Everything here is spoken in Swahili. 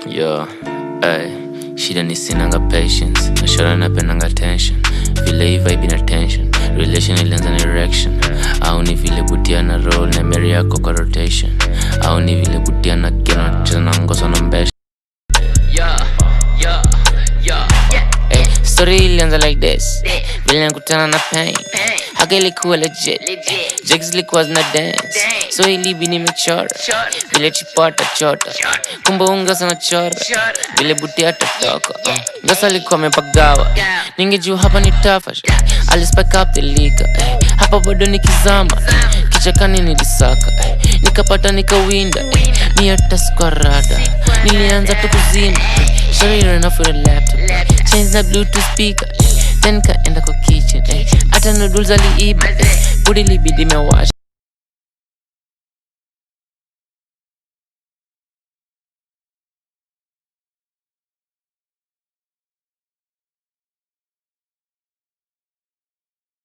Yo, shida ni sinanga patience, nashora napendanga tension, vile hii vibe ina tension, relation ilianza na erection, au ni vile butia na roll na meri yako kwa rotation, au ni vile butia na kena tena ngoso na mbesha. Story ilianza like this, vile nakutana na pain, haka ilikuwa legit, jigs ilikuwa zina dance, so ilibi nimechora, vile chipata chota, kumbe unga sana chora, vile buti atatoka, ngasa alikuwa mepagawa, ningejua hapa ni tafash, alispike up the liquor, hapa bado nikizama, kichakani nilisaka, nikapata nikawinda, ni hata sikuwa rada, nilianza tu kuzima, shari ran off with a laptop, change the bluetooth speaker, then kaenda kwa kitchen, hata noodles aliiba, budi libidi mewasha,